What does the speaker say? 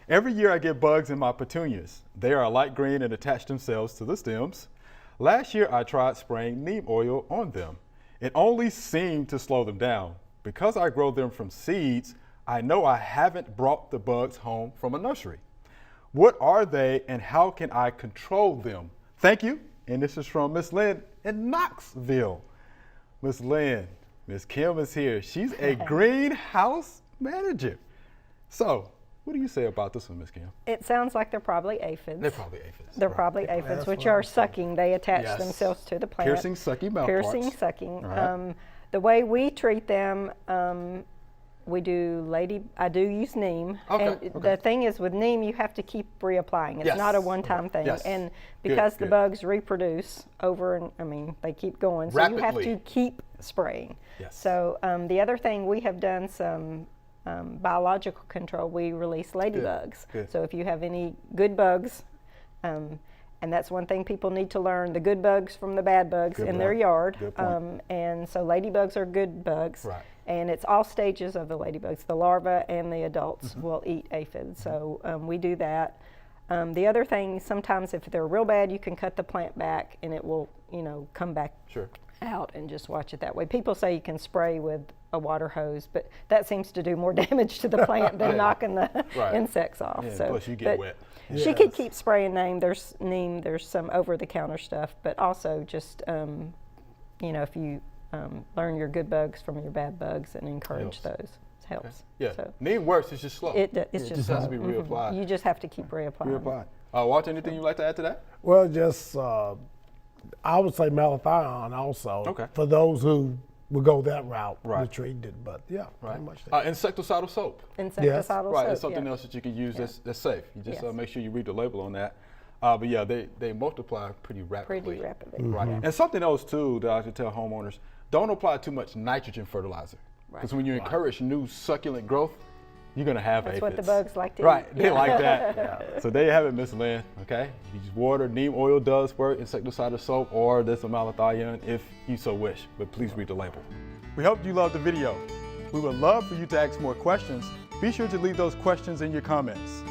Every year I get bugs in my petunias. They are light green and attach themselves to the stems. Last year I tried spraying neem oil on them. It only seemed to slow them down. Because I grow them from seeds, I know I haven't brought the bugs home from a nursery. What are they and how can I control them? Thank you. And this is from Miss Lynn in Knoxville. Miss Lynn, Miss Kim is here. She's a greenhouse manager. So, what do you say about this one, Miss Kim? It sounds like they're probably aphids. They're probably aphids. They're probably aphids, which are sucking. They attach themselves to the plant. Piercing, sucking mouth Piercing, parts. sucking. Right. The way we treat them, I do use neem. Okay, The thing is with neem, you have to keep reapplying. It's not a one-time thing. Yes. And because the bugs reproduce they keep going. So Rapidly. you have to keep spraying. Yes. So the other thing, we have done some biological control. We release ladybugs. Good. So if you have any good bugs, and that's one thing people need to learn, the good bugs from the bad bugs in their yard. Good point. And so ladybugs are good bugs. Right. And it's all stages of the ladybugs. The larvae and the adults will eat aphids. So we do that. The other thing, sometimes if they're real bad, you can cut the plant back and it will, come back out, and just watch it that way. People say you can spray with a water hose, but that seems to do more damage to the plant than knocking the insects off. Yeah, so, plus you get wet. She could keep spraying neem. There's some over-the-counter stuff, but also just, if you learn your good bugs from your bad bugs and encourage those, it helps. Okay. Yeah, So neem works, it's just slow. it just has to be reapplied. You just have to keep reapplying. Walter, anything you'd like to add to that? Well, just I would say malathion also. Okay. For those who would go that route, Right. treating it. But yeah, Right. pretty much. Insecticidal soap. Insecticidal soap. Right, it's something else that you can use that's safe. You just make sure you read the label on that. But yeah, they multiply pretty rapidly. Right. And something else too that I should tell homeowners, don't apply too much nitrogen fertilizer. Because when you encourage new succulent growth, you're going to have aphids. That's what the bugs like to eat. Right, they like that. So there you have it, Miss Lynn, okay? You use water, neem oil does work, insecticidal soap, or there's a malathion if you so wish, but please read the label. We hope you loved the video. We would love for you to ask more questions. Be sure to leave those questions in your comments.